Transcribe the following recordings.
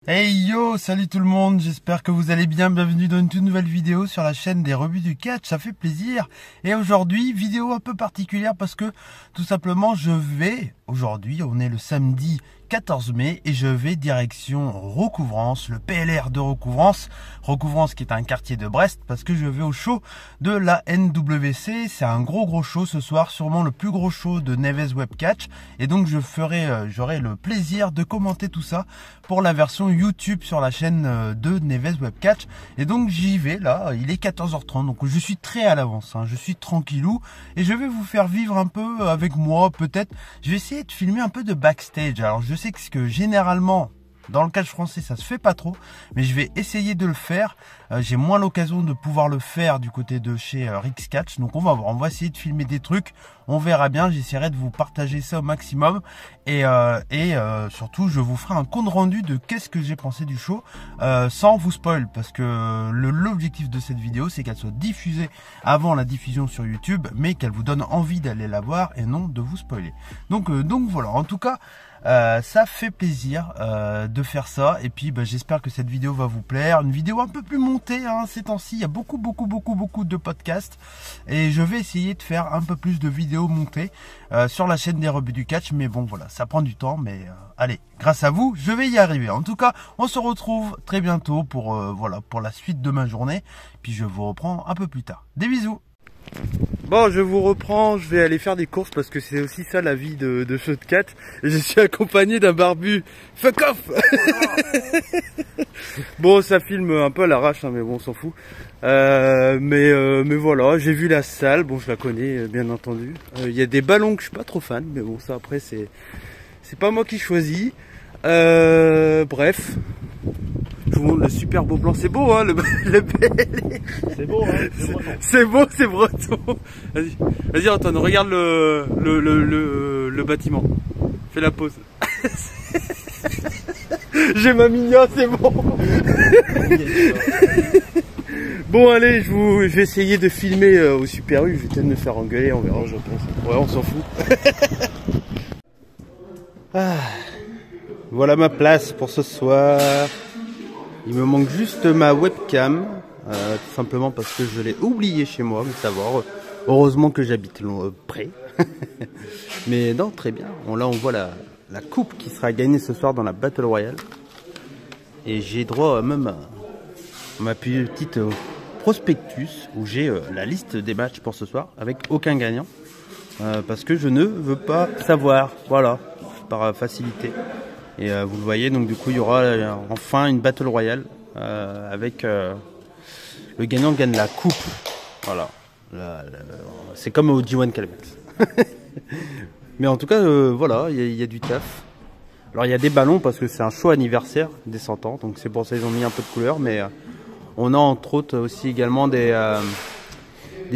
Hey yo, salut tout le monde, j'espère que vous allez bien, bienvenue dans une toute nouvelle vidéo sur la chaîne des revues du catch, ça fait plaisir. Et aujourd'hui, vidéo un peu particulière parce que tout simplement aujourd'hui on est le samedi 14 mai et je vais direction Recouvrance, le PLR de Recouvrance qui est un quartier de Brest parce que je vais au show de la NWC. C'est un gros show ce soir, sûrement le plus gros show de Nevez Webcatch, et donc j'aurai le plaisir de commenter tout ça pour la version YouTube sur la chaîne de Nevez Webcatch. Et donc j'y vais là, il est 14h30, donc je suis très à l'avance, je suis tranquillou et je vais vous faire vivre un peu avec moi. Peut-être je vais essayer de filmer un peu de backstage. Alors je sais que généralement dans le catch français ça se fait pas trop, mais je vais essayer de le faire. J'ai moins l'occasion de pouvoir le faire du côté de chez Rix Catch, donc on va voir, on va essayer de filmer des trucs, on verra bien. J'essaierai de vous partager ça au maximum et surtout je vous ferai un compte rendu de qu'est-ce que j'ai pensé du show sans vous spoil, parce que l'objectif de cette vidéo c'est qu'elle soit diffusée avant la diffusion sur YouTube, mais qu'elle vous donne envie d'aller la voir et non de vous spoiler. Donc voilà, en tout cas ça fait plaisir de faire ça, et puis j'espère que cette vidéo va vous plaire. Une vidéo un peu plus montée ces temps-ci, il y a beaucoup de podcasts et je vais essayer de faire un peu plus de vidéos montées sur la chaîne des revues du catch, mais bon voilà, ça prend du temps, mais allez, grâce à vous je vais y arriver. En tout cas on se retrouve très bientôt pour la suite de ma journée, puis je vous reprends un peu plus tard. Des bisous. Bon, je vous reprends, je vais aller faire des courses parce que c'est aussi ça la vie de show de catch. Et je suis accompagné d'un barbu. Fuck off. Bon, ça filme un peu à l'arrache, mais bon, on s'en fout. Mais voilà, j'ai vu la salle, bon, je la connais bien entendu. Il y a des ballons que je suis pas trop fan, mais bon, ça après c'est pas moi qui choisis. Bref. Je vous montre le super beau plan, c'est beau le PL. C'est beau, hein, c'est beau, c'est breton. Vas-y Antoine, regarde le bâtiment. Fais la pause. J'ai ma mignonne, c'est bon. Bon allez, je vais essayer de filmer au Super U, je vais peut-être me faire engueuler, on verra, je pense. Ouais, on s'en fout. Voilà ma place pour ce soir. Il me manque juste ma webcam, tout simplement parce que je l'ai oublié chez moi, mais ça va. Heureusement que j'habite près. Mais non, très bien. Là, on voit la coupe qui sera gagnée ce soir dans la Battle Royale. Et j'ai droit même à ma petite prospectus où j'ai la liste des matchs pour ce soir avec aucun gagnant. Parce que je ne veux pas savoir. Voilà, par facilité. Et vous le voyez, donc du coup il y aura enfin une Battle Royale avec le gagnant gagne la coupe. Voilà, c'est comme au G1 Calmex. Mais en tout cas voilà, il y a du taf. Alors il y a des ballons parce que c'est un show anniversaire des 100 ans, donc c'est pour ça qu'ils ont mis un peu de couleur. Mais on a entre autres aussi également des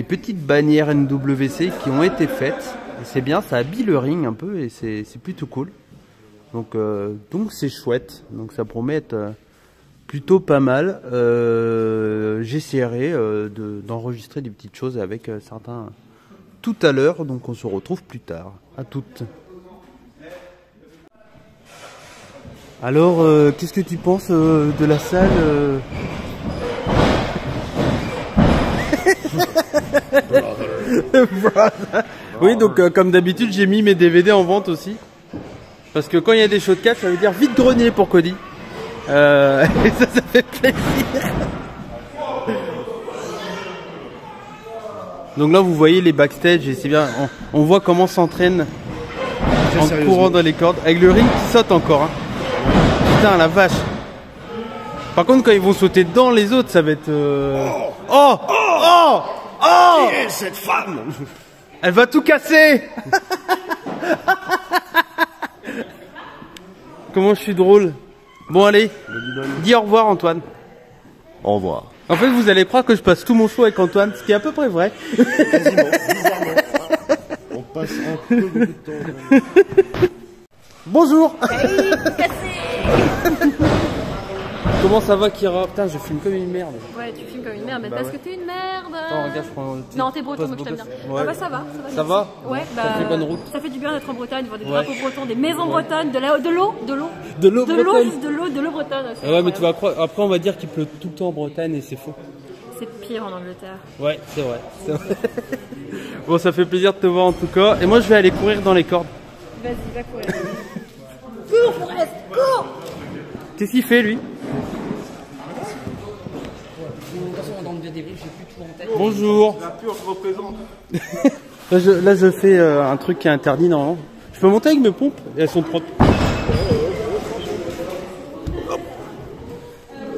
petites bannières NWC qui ont été faites. Et c'est bien, ça habille le ring un peu et c'est plutôt cool. Donc c'est chouette, donc ça promet être plutôt pas mal. J'essaierai d'enregistrer des petites choses avec certains tout à l'heure, donc on se retrouve plus tard. À toutes. Alors, qu'est-ce que tu penses de la salle Oui, donc comme d'habitude, j'ai mis mes DVD en vente aussi. Parce que quand il y a des shows de catch, ça veut dire vite grenier pour Cody. Et ça fait plaisir. Donc là, vous voyez les backstage et c'est bien. On voit comment s'entraîne en courant dans les cordes. Avec le ring qui saute encore. Hein. Putain, la vache. Par contre, quand ils vont sauter dans les autres, ça va être... Oh Qui est cette femme? Elle va tout casser. Comment je suis drôle. Bon allez, dis au revoir Antoine. Au revoir. En fait vous allez croire que je passe tout mon show avec Antoine, ce qui est à peu près vrai. Quasiment, bizarrement. On passe un peu beaucoup de temps. Bonjour. Hey, cassé. Comment ça va, Kira? Putain, je filme comme une merde. Ouais, tu filmes comme une merde, mais Bah parce ouais. que t'es une merde. Attends, regarde, je prends. Non, t'es breton, donc je t'aime bien. Ouais. Ah bah ça va. Ça va? Ouais, bah. Ça fait bonne route. Ça fait du bien d'être en Bretagne, voir des Ouais. drapeaux bretons, des maisons bretonnes, de l'eau bretonne. C'est Ouais, mais tu vas incroyable. croire. Après, on va dire qu'il pleut tout le temps en Bretagne et c'est faux. C'est pire en Angleterre. Ouais, c'est vrai. Bon, ça fait plaisir de te voir en tout cas. Et moi, je vais aller courir dans les cordes. Vas-y, va courir. Cours, Forest, cours! Qu'est-ce qu'il fait, lui? Bonjour. La pure représente. Là, je fais un truc qui est interdit normalement. Je peux monter avec mes pompes? Elles sont propres. Hop.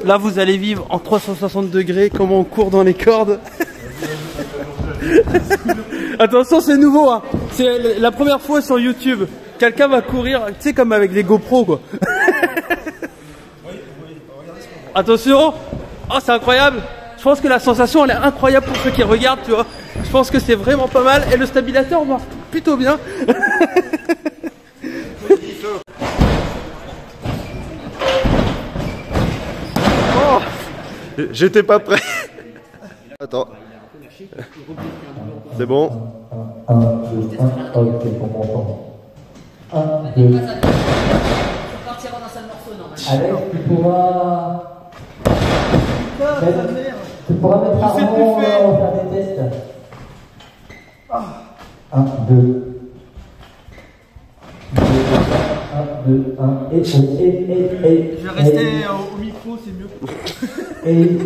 Là, vous allez vivre en 360 degrés comment on court dans les cordes. Attention, c'est nouveau, hein. C'est la première fois sur YouTube. Quelqu'un va courir, tu sais, comme avec les GoPro, quoi. Attention. Oh, c'est incroyable. Je pense que la sensation, elle est incroyable pour ceux qui regardent, tu vois. Je pense que c'est vraiment pas mal. Et le stabilisateur marche plutôt bien. Oh, j'étais pas prêt. Attends. C'est bon. 1, 2, 1, ok, on m'entend. 1, 2. Alex, tu pourras mettre un rond là, on va faire des tests. 1, 2. 1, 2, 1, et. Je vais rester au micro, c'est mieux. Et.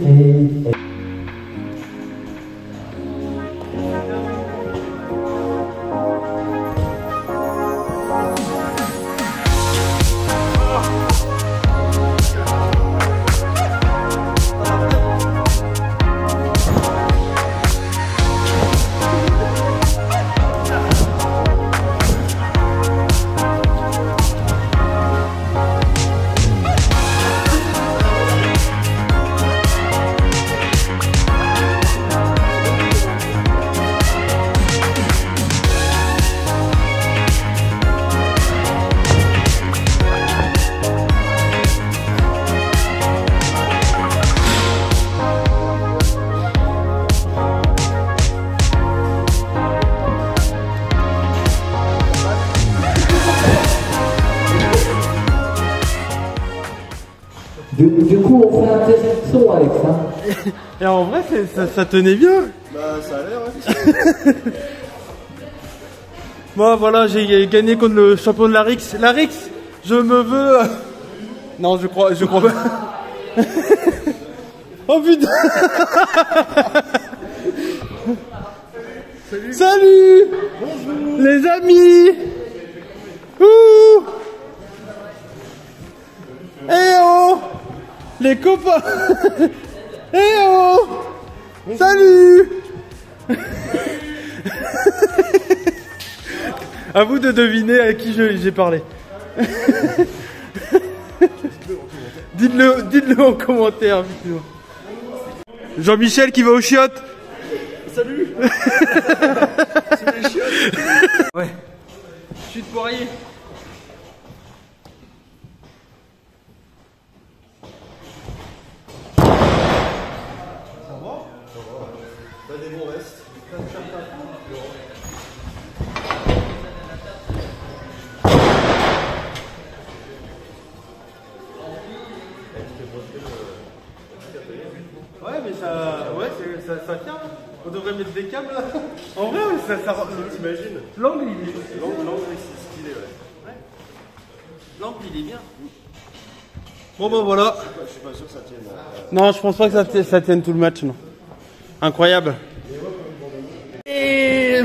Du coup, on fait un test son avec ça. Et en vrai, ça tenait bien. Bah, ça a l'air, ouais. Moi, voilà, j'ai gagné contre le champion de la Rix. La Rix, je me veux. Non, je crois pas. Oh putain. Salut. Bonjour. Les amis. Ouh. Eh oh. Les copains. Eh oh. Salut. À vous de deviner à qui j'ai parlé. Dites-le en commentaire. Jean-Michel qui va aux chiottes. Salut. C'est les chiottes. Ouais. Chute poirier. T'as des bons restes. Ouais, mais ça tient. On devrait mettre des câbles là. En vrai, ça T'imagines? l'angle il est. L'angle, c'est stylé, ouais. L'angle il est bien. Bon bah voilà. Je suis pas sûr que ça tienne. Non, je pense pas que ça tienne tout le match, non. Incroyable. Et...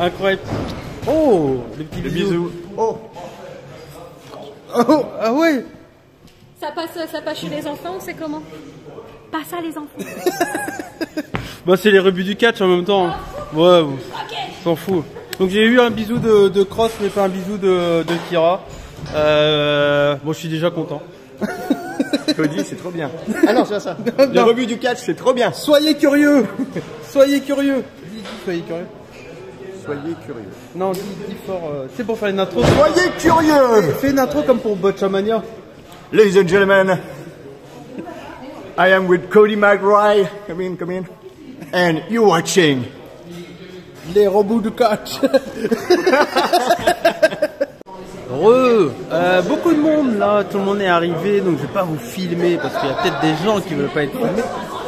Incroyable. Oh, les petits bisous. Oh. Oh, ah ouais. Ça passe chez les enfants ou c'est comment? Pas ça les enfants. Bah c'est les rebuts du catch en même temps. Ouais, on s'en fout. Donc j'ai eu un bisou de Cross, mais pas un bisou de Kira. Bon, je suis déjà content. Cody, c'est trop bien. Ah non, c'est ça. Les Non. rebuts du catch, c'est trop bien. Soyez curieux. Soyez curieux. Dis, soyez curieux. Soyez curieux. Non, dis fort. C'est pour faire une intro. Soyez curieux. Fais une intro comme pour Botchamania. Ladies and gentlemen, I am with Cody McRae. Come in. And you're watching Les Robots du Catch. Beaucoup de monde là, tout le monde est arrivé, donc je vais pas vous filmer parce qu'il y a peut-être des gens qui veulent pas être filmés.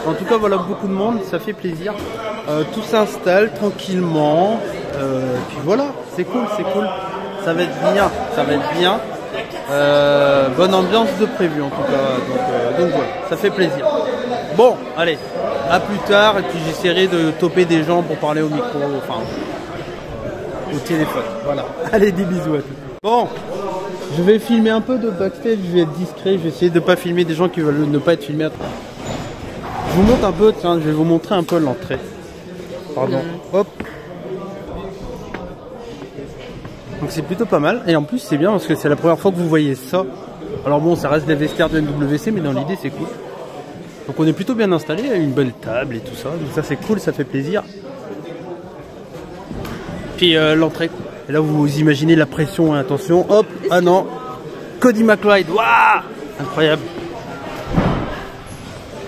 En tout cas voilà, beaucoup de monde, ça fait plaisir. Tout s'installe tranquillement, puis voilà, c'est cool, ça va être bien, bonne ambiance de prévu en tout cas, donc voilà, ça fait plaisir. Bon, allez, à plus tard, et puis j'essaierai de toper des gens pour parler au micro, enfin au téléphone, voilà. Allez, des bisous à tous. Bon, je vais filmer un peu de backstage, je vais être discret, je vais essayer de ne pas filmer des gens qui veulent ne pas être filmés. Je vous montre un peu, tiens, je vais vous montrer un peu l'entrée. Pardon, hop. Donc c'est plutôt pas mal, et en plus c'est bien parce que c'est la première fois que vous voyez ça. Alors bon, ça reste des vestiaires de NWC, mais dans l'idée c'est cool. Donc on est plutôt bien installé, il y a une belle table et tout ça, donc ça c'est cool, ça fait plaisir. Puis l'entrée. Et là vous imaginez la pression, hein, attention, hop, ah non, Cody McRae, waouh, incroyable.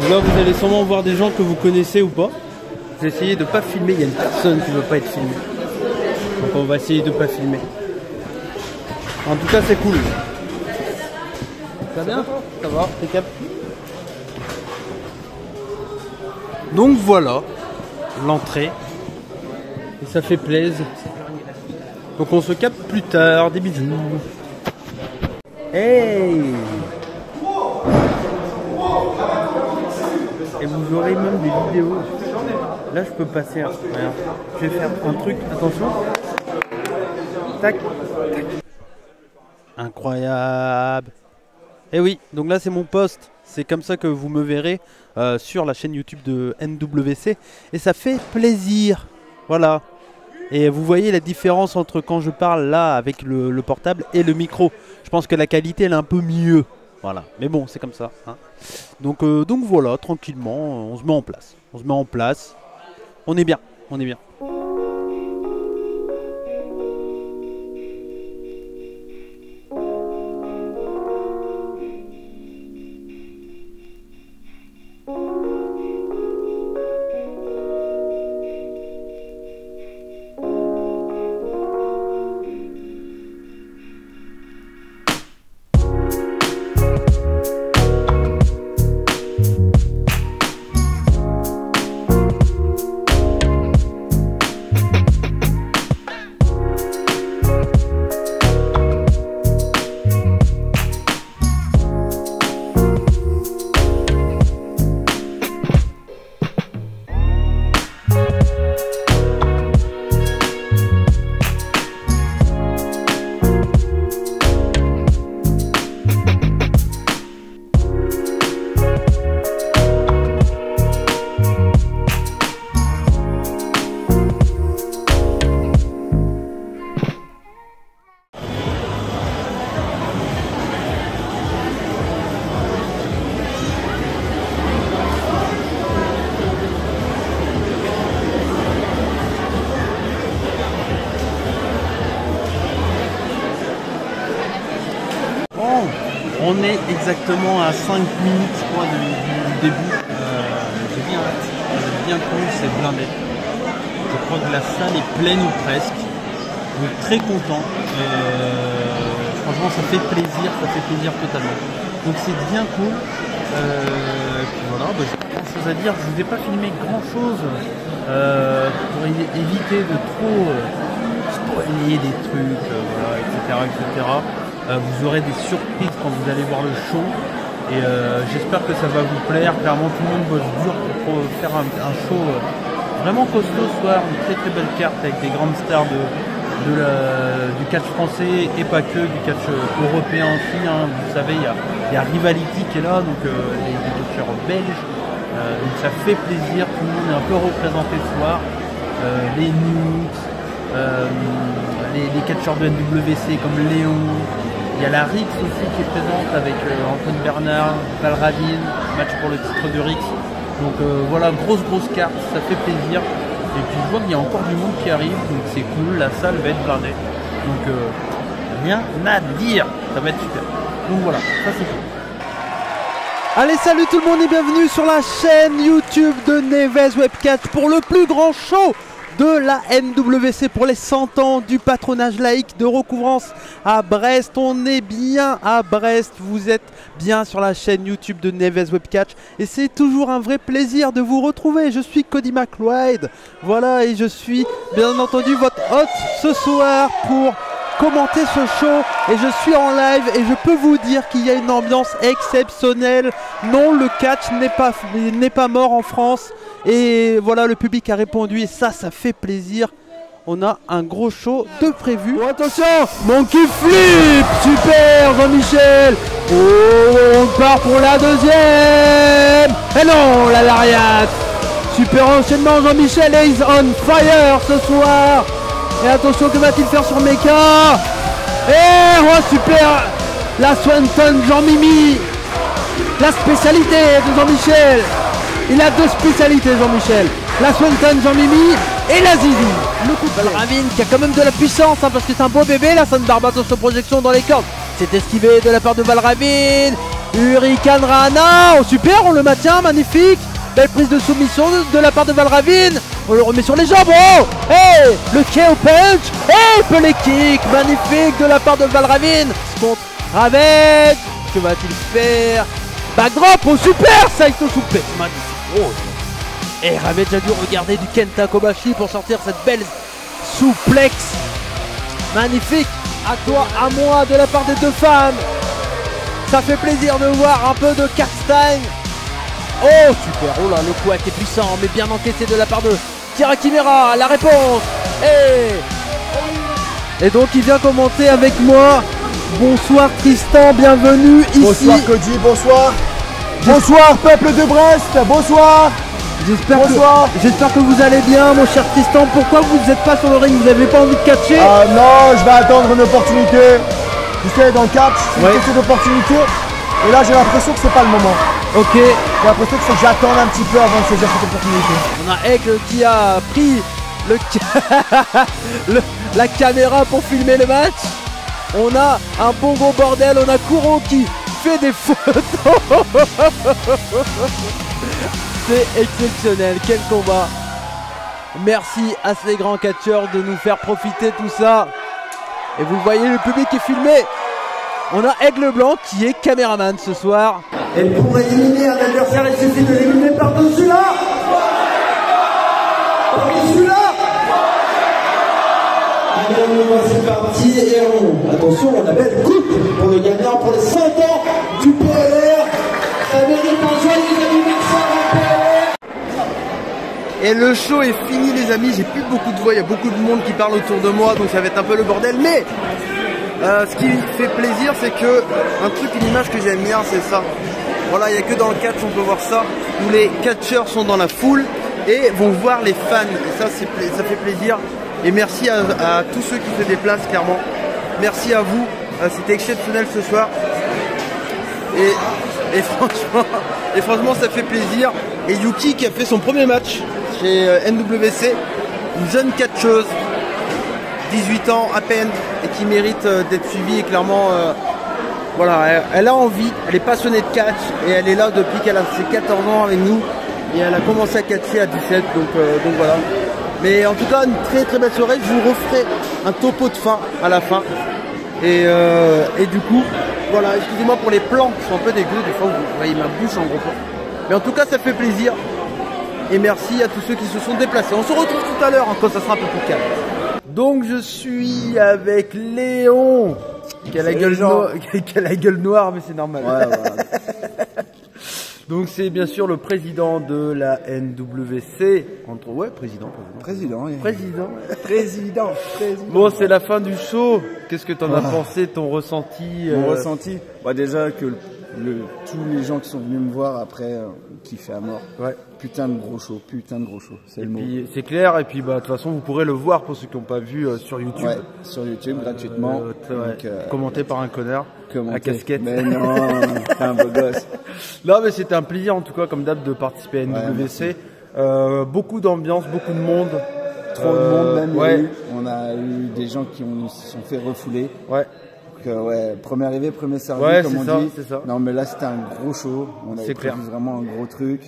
Donc là vous allez sûrement voir des gens que vous connaissez ou pas. Je vais essayer de pas filmer, il y a une personne qui ne veut pas être filmée. Donc on va essayer de pas filmer. En tout cas c'est cool. Ça va bien? Ça va, impeccable. Donc voilà, l'entrée. Et ça fait plaisir. Donc on se capte plus tard, des bisous. Hey! Et vous aurez même des vidéos. Là je peux passer, hein. Regarde. Je vais faire un truc, attention. Tac, tac. Incroyable. Et oui, donc là c'est mon post. C'est comme ça que vous me verrez sur la chaîne YouTube de NWC. Et ça fait plaisir. Voilà. Et vous voyez la différence entre quand je parle là avec le portable et le micro. Je pense que la qualité elle est un peu mieux. Voilà. Mais bon, c'est comme ça. Hein. Donc voilà, tranquillement, on se met en place. On est bien. On est exactement à 5 minutes je crois, du début. J'ai bien cool, c'est blindé. Je crois que la salle est pleine ou presque. Donc très content. Franchement ça fait plaisir totalement. Donc c'est bien cool. Puis voilà, j'ai pas grand chose à dire. Je ne vous ai pas filmé grand chose pour éviter de trop spoiler des trucs, voilà, etc. Vous aurez des surprises quand vous allez voir le show et j'espère que ça va vous plaire. Clairement tout le monde bosse dur pour faire un show vraiment costaud ce soir, une très belle carte avec des grandes stars du catch français et pas que, du catch européen aussi, hein. Vous savez il y a Rivality qui est là, donc les catcheurs belges, donc ça fait plaisir, tout le monde est un peu représenté ce soir, les Nukes, les catcheurs de NWC comme Léon. Il y a la Rix aussi qui est présente avec Antoine Bernard, Val Ravine, match pour le titre de Rix. Donc voilà, grosse carte, ça fait plaisir. Et puis je vois qu'il y a encore du monde qui arrive, donc c'est cool, la salle va être blindée. Donc rien à dire, ça va être super. Donc voilà, ça c'est cool. Allez, salut tout le monde et bienvenue sur la chaîne YouTube de Neves Webcatch pour le plus grand show de la NWC pour les 100 ans du patronage laïque de recouvrance à Brest. On est bien à Brest, vous êtes bien sur la chaîne YouTube de Neves Webcatch et c'est toujours un vrai plaisir de vous retrouver. Je suis Cody McLeod, voilà, et je suis bien entendu votre hôte ce soir pour commenter ce show et je suis en live et je peux vous dire qu'il y a une ambiance exceptionnelle. Non, le catch n'est pas mort en France et voilà, le public a répondu et ça fait plaisir. On a un gros show de prévu. Oh, attention, Monkey Flip, super Jean-Michel. Oh, on part pour la deuxième. Et non, la lariat. Super enchaînement, Jean-Michel is on fire ce soir. Et attention, que va-t-il faire sur Mecha? Et oh, super, la Swanton Jean-Mimi. La spécialité de Jean-Michel. Il a deux spécialités, Jean-Michel. La Swanton Jean-Mimi et la Zizi. Le coup de Valravine qui a quand même de la puissance, hein, parce que c'est un beau bébé. La Sandbar attention projection dans les cordes. C'est esquivé de la part de Valravine. Hurricane Rana. Oh, super, on le maintient, magnifique. Belle prise de soumission de la part de Valravine. On le remet sur les jambes. Oh, hey, le KO punch. Et pelé kick. Magnifique de la part de Valravine. Contre Ravage. Que va-t-il faire? Backdrop. Oh, super. Saito Super. Magnifique. Oh. Et Ravage a dû regarder du Kenta Kobashi pour sortir cette belle souplex. Magnifique. À toi, à moi, de la part des deux femmes. Ça fait plaisir de voir un peu de Castaigne. Oh super, oh là, le coup a été puissant, mais bien encaissé de la part de Kira Kimera, la réponse. Et donc il vient commenter avec moi. Bonsoir Tristan, bienvenue ici. Bonsoir Cody, bonsoir. Bonsoir peuple de Brest, bonsoir. J'espère que vous allez bien, mon cher Tristan. Pourquoi vous n'êtes pas sur le ring? Vous n'avez pas envie de catcher? Ah non, je vais attendre une opportunité. Tu sais, dans le catch, c'est une question d'opportunité. Et là j'ai l'impression que c'est pas le moment. Ok. J'ai l'impression qu'il faut que j'attende un petit peu avant de saisir cette opportunité. On a Aigle qui a pris la caméra pour filmer le match. On a un bon gros bordel. On a Kuro qui fait des photos. C'est exceptionnel. Quel combat. Merci à ces grands catcheurs de nous faire profiter tout ça. Et vous voyez, le public est filmé. On a Aigle Blanc qui est caméraman ce soir. Et pour éliminer un adversaire, il suffit de l'éliminer par-dessus là. Par-dessus là. Allez, c'est parti. Et attention, on appelle coupe pour le gagnant pour les 100 ans du PLR. Ça mérite un joyeux anniversaire au PLR. Et le show est fini les amis, j'ai plus beaucoup de voix, il y a beaucoup de monde qui parle autour de moi, donc ça va être un peu le bordel, mais ce qui fait plaisir, c'est que une image que j'aime bien, c'est ça. Voilà, il n'y a que dans le catch on peut voir ça, où les catcheurs sont dans la foule et vont voir les fans. Et ça, ça fait plaisir. Et merci à tous ceux qui se déplacent, clairement. Merci à vous, c'était exceptionnel ce soir. Et franchement, ça fait plaisir. Et Yuki qui a fait son premier match chez NWC, une jeune catcheuse, 18 ans à peine, et qui mérite d'être suivie. Et clairement, voilà, elle a envie, elle est passionnée de catch, et elle est là depuis qu'elle a ses 14 ans avec nous, et elle a commencé à catcher à 17, donc voilà. Mais en tout cas, une très très belle soirée. Je vous referai un topo de fin à la fin. Et du coup, voilà, excusez-moi pour les plans qui sont un peu dégueux, des fois vous voyez ma bouche en gros plan. Mais en tout cas, ça fait plaisir. Et merci à tous ceux qui se sont déplacés. On se retrouve tout à l'heure quand ça sera un peu plus calme. Donc je suis avec Léon, qui a la gueule noire, mais c'est normal. Ouais, ouais. Donc c'est bien sûr le président de la NWC. Président. Bon, c'est la fin du show. Qu'est-ce que t'en as pensé, ton ressenti? Mon ressenti, bah déjà que tous les gens qui sont venus me voir après kiffaient à mort. Ouais. Putain de gros show, c'est le mot. C'est clair, et puis bah de toute façon vous pourrez le voir pour ceux qui n'ont pas vu sur YouTube. Ouais, sur YouTube gratuitement. Commenté par un connard à casquette. Mais non, t'es un beau gosse. Non mais c'était un plaisir en tout cas comme d'hab de participer à NWC. Beaucoup d'ambiance, beaucoup de monde. Trop de monde même. Ouais. On a eu des gens qui se sont fait refouler. Ouais. ouais, premier arrivé, premier servi, Ouais, comme c'est on ça, dit. c'est ça. Non, mais là, c'était un gros show. On avait C'est clair. prévu vraiment un gros truc.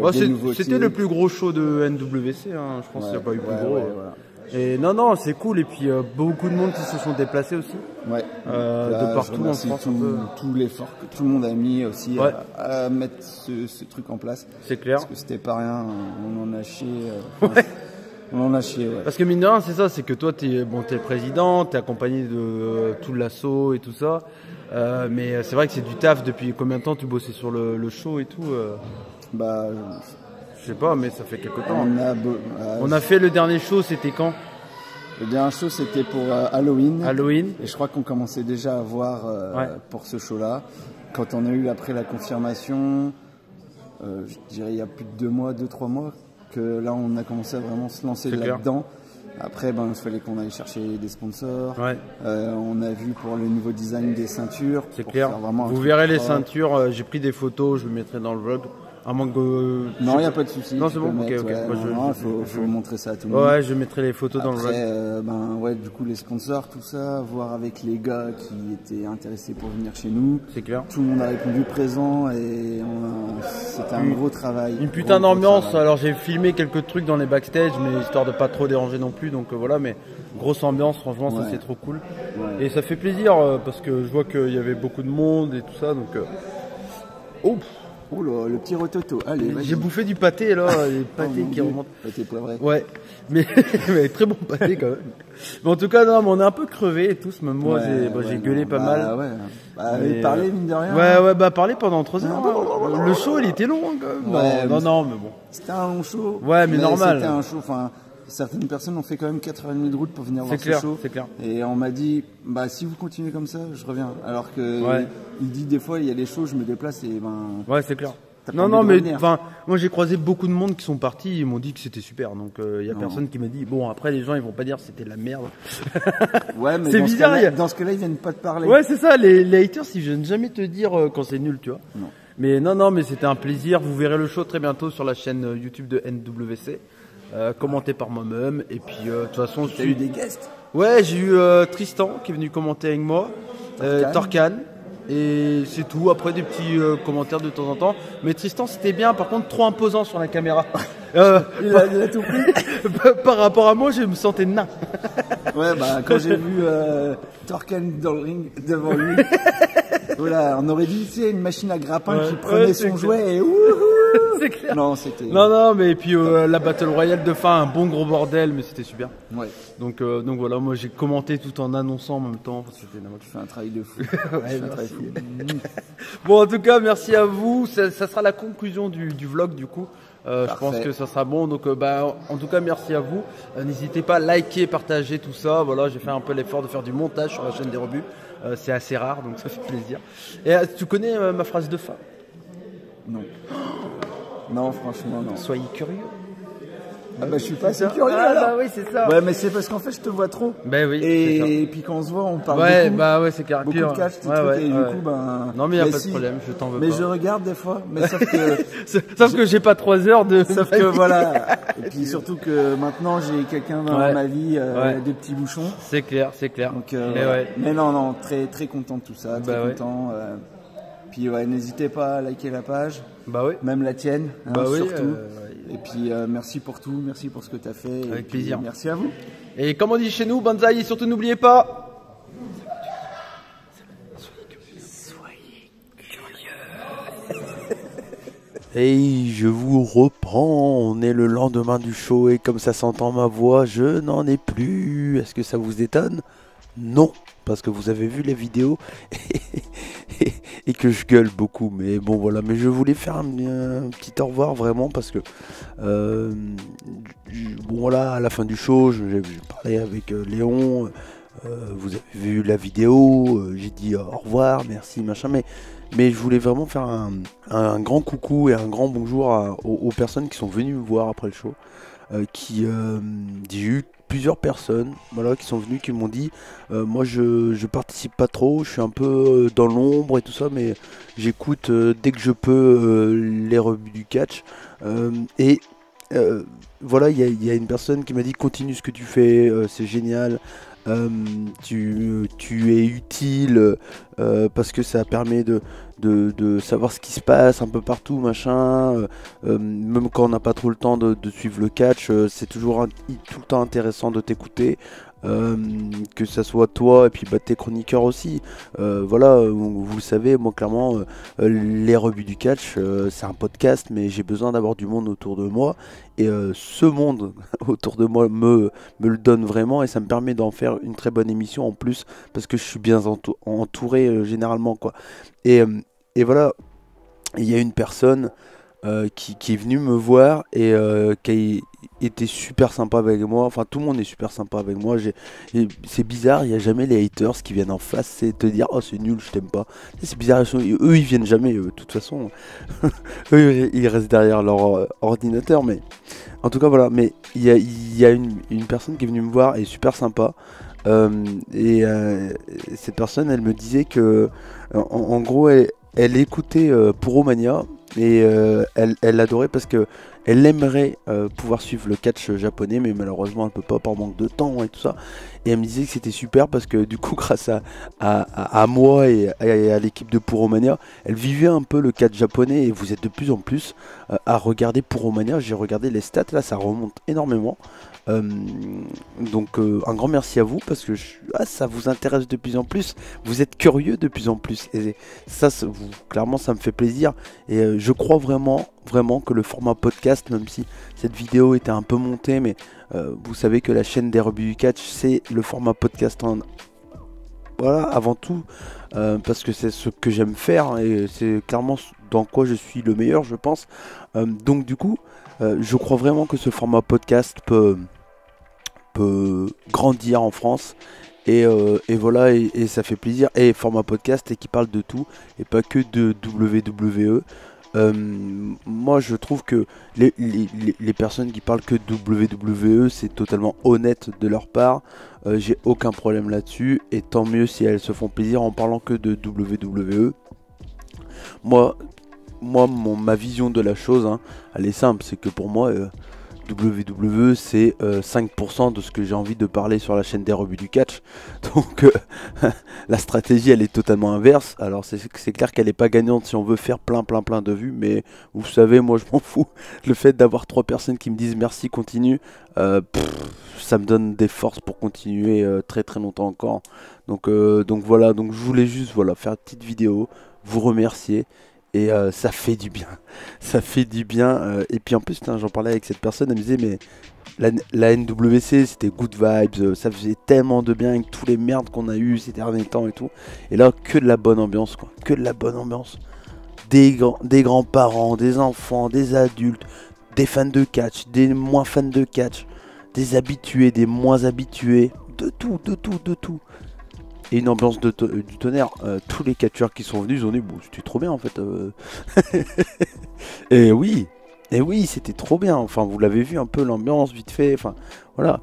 Ouais, des nouveautés. c'était le plus gros show de NWC, hein. Je pense qu'il n'y a pas eu plus gros. Voilà. Et non, c'est cool. Et puis beaucoup de monde qui se sont déplacés aussi. Ouais. De partout je en remercie France. Un peu. tout l'effort que tout le monde a mis aussi Ouais. à mettre ce truc en place. C'est clair. Parce que c'était pas rien, on en a chié. Ouais. On en a chié, ouais. Parce que mine de rien, c'est ça, c'est que toi, t'es le président, t'es accompagné de tout l'assaut et tout ça. Mais c'est vrai que c'est du taf. Depuis combien de temps tu bossais sur le show et tout Bah, Je sais pas, mais ça fait quelque temps. on On a fait le dernier show, c'était quand? Le dernier show, c'était pour Halloween. Halloween. Et je crois qu'on commençait déjà à voir Ouais. pour ce show-là. Quand on a eu après la confirmation, je dirais il y a plus de 2 mois, 2-3 mois, que là on a commencé à vraiment se lancer C'est clair. là-dedans. Après, ben, il fallait qu'on aille chercher des sponsors. Ouais. On a vu pour le nouveau design des ceintures. C'est pour clair. faire vraiment un Vous truc verrez les propre. ceintures. J'ai pris des photos, je les mettrai dans le vlog. À moins que. Non, il n'y a pas de souci. Non, tu c'est peux bon, le ok, mettre, ok. ouais. Moi, Non, faut montrer ça à tout le monde. Ouais, je mettrai les photos dans le vlog. Après, ben ouais, du coup les sponsors, tout ça, voir avec les gars qui étaient intéressés pour venir chez nous. C'est clair. Tout le monde a répondu présent et c'était un gros travail. Une putain Gros d'ambiance. travail. Alors j'ai filmé quelques trucs dans les backstage, mais histoire de pas trop déranger non plus. Donc voilà, mais grosse ambiance. Franchement, ça Ouais. c'est trop cool. Ouais. Et ça fait plaisir parce que je vois qu'il y avait beaucoup de monde et tout ça. Donc oh, Oh là, le petit rototo. Allez, vas-y. j'ai bouffé du pâté là, les Oh, pâtés mon qui Dieu. remontent. Pâté poivré. Ouais, mais, mais très bon pâté quand même. Mais en tout cas, non, mais on est un peu crevés tous. Même moi, j'ai gueulé non, pas bah, mal. Ouais. Bah, Mais, parler mine de rien. Ouais, bah parler pendant 3 heures. Le show, il était long hein, quand même. Ouais, non, mais bon. C'était un long show. Ouais, mais normal. C'était un show. Enfin, certaines personnes ont fait quand même 4h30 de route pour venir voir C'est clair, ce show. c'est clair. Et on m'a dit, bah si vous continuez comme ça, je reviens. Alors que Ouais. il dit des fois, il y a des shows, je me déplace et ben. Ouais, c'est clair. T'as pas Non, envie non, de mais revenir. enfin, moi j'ai croisé beaucoup de monde qui sont partis, ils m'ont dit que c'était super. Donc il y a personne qui m'a dit, bon, après les gens ils vont pas dire que c'était de la merde. Ouais, mais C'est dans bizarre, ce il y a- cas-là, dans ce cas-là, ils viennent pas te parler. Ouais, c'est ça, les haters ils viennent jamais te dire quand c'est nul, tu vois. Non. Mais non, mais c'était un plaisir. Vous verrez le show très bientôt sur la chaîne YouTube de NWC, commenté par moi-même. Et puis de toute façon, T'as eu des guests. Ouais, j'ai eu Tristan qui est venu commenter avec moi, Torcan, et c'est tout. Après des petits commentaires de temps en temps. Mais Tristan c'était bien, par contre trop imposant sur la caméra. Il a tout pris. Par rapport à moi, je me sentais nain. Ouais, bah quand j'ai vu Torcan dans le ring devant lui, voilà, on aurait dit, tu sais, une machine à grappin Ouais. qui prenait Ouais, c'est son clair. jouet et wouhou. C'est clair. Non, c'était. Non, mais et puis la Battle Royale de fin, un bon gros bordel, mais c'était super. Ouais, Donc voilà, moi j'ai commenté tout en annonçant en même temps. C'était n'importe tu fais un travail de fou. Ouais, Tu fais un travail merci. fou. Bon, en tout cas, merci à vous. Ça sera la conclusion du vlog du coup. Je Parfait. pense que ça sera bon. Donc, en tout cas, merci à vous. N'hésitez pas à liker, partager tout ça. Voilà, j'ai fait un peu l'effort de faire du montage sur la chaîne des rebuts. C'est assez rare, donc ça fait plaisir. Et tu connais ma phrase de fin? Non. Non, franchement, non. Soyez curieux. Ah bah je suis pas assez curieux Ah, là. bah oui, c'est ça. Ouais, mais c'est parce qu'en fait je te vois trop. Ben oui. c'est ça. Et puis quand on se voit, on parle Ouais, beaucoup. bah ouais, c'est clair. Beaucoup Puis, de cash, des ouais, trucs, ouais, et ouais. du coup, ben. Non, mais y a pas de si. problème, je t'en veux Mais pas. je regarde des fois, mais sauf que. Sauf que j'ai pas 3 heures de. Sauf que voilà. Et puis surtout que maintenant j'ai quelqu'un dans Ouais. ma vie, Ouais. des petits bouchons. C'est clair, c'est clair. Donc, Mais voilà. ouais. Mais non, très très content de tout ça, très Bah ouais. content. Puis ouais, n'hésitez pas à liker la page, Bah oui. même la tienne, hein, Bah oui, surtout. ouais. Et puis merci pour tout, merci pour ce que tu as fait. Et Avec puis, plaisir. Merci à vous. Et comme on dit chez nous, Banzai, surtout n'oubliez pas. Et je vous reprends, on est le lendemain du show et comme ça s'entend ma voix, je n'en ai plus. Est-ce que ça vous étonne? Non, parce que vous avez vu les vidéos et que je gueule beaucoup. Mais bon voilà, mais je voulais faire un petit au revoir vraiment parce que bon voilà, à la fin du show, j'ai parlé avec Léon. Vous avez vu la vidéo, j'ai dit au revoir, merci, machin, mais je voulais vraiment faire un grand coucou et un grand bonjour aux personnes qui sont venues me voir après le show. J'ai eu plusieurs personnes voilà, qui sont venues, qui m'ont dit moi je participe pas trop, je suis un peu dans l'ombre et tout ça, mais j'écoute dès que je peux les rebuts du catch. Voilà, il y a une personne qui m'a dit continue ce que tu fais, c'est génial. tu es utile parce que ça permet de savoir ce qui se passe un peu partout, machin. Même quand on n'a pas trop le temps de suivre le catch, c'est toujours tout le temps intéressant de t'écouter. Que ça soit toi et puis tes chroniqueurs aussi. Voilà, vous le savez, moi clairement, les rebuts du catch, c'est un podcast, mais j'ai besoin d'avoir du monde autour de moi. Et ce monde autour de moi me le donne vraiment et ça me permet d'en faire une très bonne émission en plus parce que je suis bien entouré généralement, quoi. Et voilà, il y a une personne qui est venue me voir et qui a été super sympa avec moi. Enfin, tout le monde est super sympa avec moi. C'est bizarre, il n'y a jamais les haters qui viennent en face et te dire oh c'est nul, je t'aime pas. C'est bizarre, eux ils viennent jamais, de toute façon. Eux ils restent derrière leur ordinateur, mais en tout cas voilà. Mais il y a une personne qui est venue me voir et est super sympa. Cette personne, elle me disait que en gros elle écoutait Puromania et elle adorait parce que elle aimerait pouvoir suivre le catch japonais, mais malheureusement elle peut pas par manque de temps et tout ça. Et elle me disait que c'était super parce que du coup grâce à moi et à l'équipe de Puromania, elle vivait un peu le catch japonais et vous êtes de plus en plus à regarder Puromania. J'ai regardé les stats, là ça remonte énormément. Donc un grand merci à vous parce que ça vous intéresse de plus en plus, vous êtes curieux de plus en plus et ça clairement ça me fait plaisir et je crois vraiment que le format podcast, même si cette vidéo était un peu montée, mais vous savez que la chaîne des rebuts du catch c'est le format podcast voilà, avant tout parce que c'est ce que j'aime faire et c'est clairement dans quoi je suis le meilleur, je pense. Donc du coup je crois vraiment que ce format podcast peut grandir en France et voilà et ça fait plaisir. Et format podcast et qui parle de tout et pas que de WWE. Moi je trouve que les personnes qui parlent que de WWE, c'est totalement honnête de leur part. J'ai aucun problème là-dessus et tant mieux si elles se font plaisir en parlant que de WWE. Ma vision de la chose, hein, elle est simple, c'est que pour moi WWE c'est 5% de ce que j'ai envie de parler sur la chaîne des rebuts du catch. Donc la stratégie elle est totalement inverse. Alors c'est clair qu'elle n'est pas gagnante si on veut faire plein de vues, mais vous savez moi je m'en fous. Le fait d'avoir 3 personnes qui me disent merci, continue, ça me donne des forces pour continuer très longtemps encore. Donc voilà, donc je voulais juste faire une petite vidéo, vous remercier. Et ça fait du bien, ça fait du bien. Et puis en plus, j'en parlais avec cette personne, elle me disait mais la NWC c'était good vibes, ça faisait tellement de bien avec tous les merdes qu'on a eu ces derniers temps et tout. Et là, que de la bonne ambiance, quoi, que de la bonne ambiance. Des grands-parents, des enfants, des adultes, des fans de catch, des moins fans de catch, des habitués, des moins habitués, de tout. Et une ambiance du tonnerre. Tous les catcheurs qui sont venus, ils ont dit bon, c'était trop bien en fait. Et oui, c'était trop bien. Enfin, vous l'avez vu un peu l'ambiance vite fait. Enfin, voilà.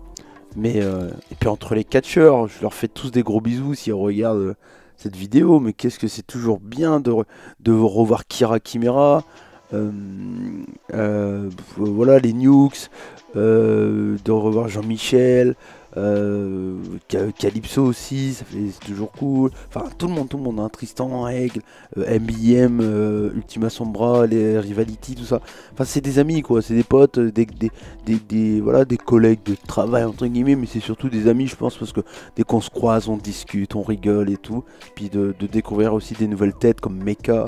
Mais et puis entre les catcheurs, je leur fais tous des gros bisous s'ils regardent cette vidéo. Mais qu'est-ce que c'est toujours bien de revoir Kira Kimera. Voilà les Nukes, de revoir Jean-Michel. Calypso aussi, c'est toujours cool. Enfin tout le monde, hein, Tristan, Aigle, MBM, Ultima Sombra, les Rivality, tout ça. Enfin c'est des amis quoi, c'est des potes, des collègues de travail entre guillemets, mais c'est surtout des amis je pense parce que dès qu'on se croise, on discute, on rigole et tout. Puis de découvrir aussi des nouvelles têtes comme Mecha.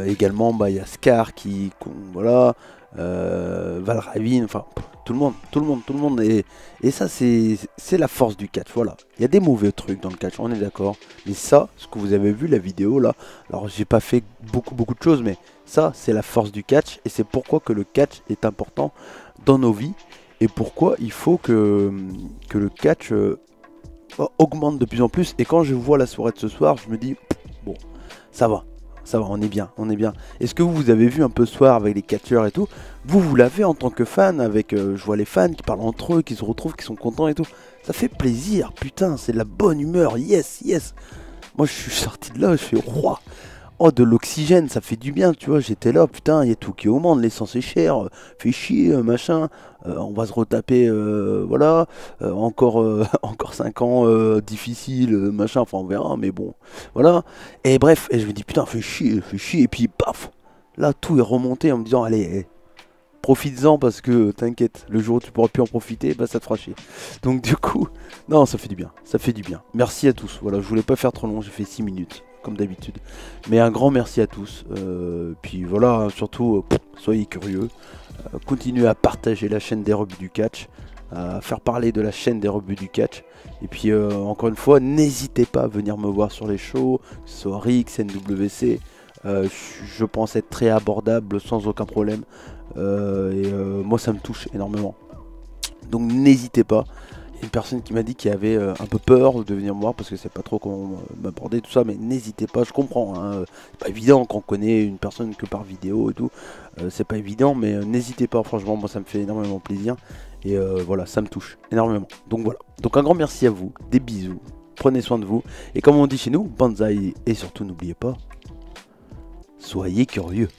Également il y a Scar Valravine, enfin tout le monde et ça c'est la force du catch. Voilà, il y a des mauvais trucs dans le catch, on est d'accord, mais ça, ce que vous avez vu la vidéo là, alors j'ai pas fait beaucoup de choses, mais ça c'est la force du catch et c'est pourquoi que le catch est important dans nos vies et pourquoi il faut que le catch augmente de plus en plus. Et quand je vois la soirée de ce soir, je me dis bon, ça va, on est bien. Est-ce que vous avez vu un peu ce soir avec les catcheurs et tout? Vous l'avez en tant que fan avec, je vois les fans qui parlent entre eux, qui se retrouvent, qui sont contents et tout. Ça fait plaisir, putain, c'est de la bonne humeur, yes. Moi je suis sorti de là, je fais roi. Oh, de l'oxygène, ça fait du bien, tu vois. J'étais là, putain, il y a tout qui augmente, l'essence est chère, fait chier, machin. On va se retaper, voilà. Encore, encore 5 ans difficiles, machin, enfin on verra, mais bon, voilà. Et bref, et je me dis, putain, fait chier, et puis paf, là tout est remonté en me disant, allez, profites-en parce que t'inquiète, le jour où tu pourras plus en profiter, bah ça te fera chier. Donc du coup, non, ça fait du bien, ça fait du bien. Merci à tous, voilà, je voulais pas faire trop long, j'ai fait 6 minutes. Comme d'habitude, mais un grand merci à tous, puis voilà, surtout soyez curieux, continuez à partager la chaîne des rebuts du catch, à faire parler de la chaîne des rebuts du catch, et puis encore une fois, n'hésitez pas à venir me voir sur les shows, que ce soit Rix, NWC, je pense être très abordable sans aucun problème, et moi ça me touche énormément, donc n'hésitez pas. Une personne qui m'a dit qu'il avait un peu peur de venir me voir parce que c'est pas trop comment m'aborder tout ça, mais n'hésitez pas, je comprends, hein, c'est pas évident quand on connaît une personne que par vidéo et tout, c'est pas évident, mais n'hésitez pas, franchement moi ça me fait énormément plaisir et voilà, ça me touche énormément, donc voilà, donc un grand merci à vous, des bisous, prenez soin de vous et comme on dit chez nous, banzai, et surtout n'oubliez pas, soyez curieux.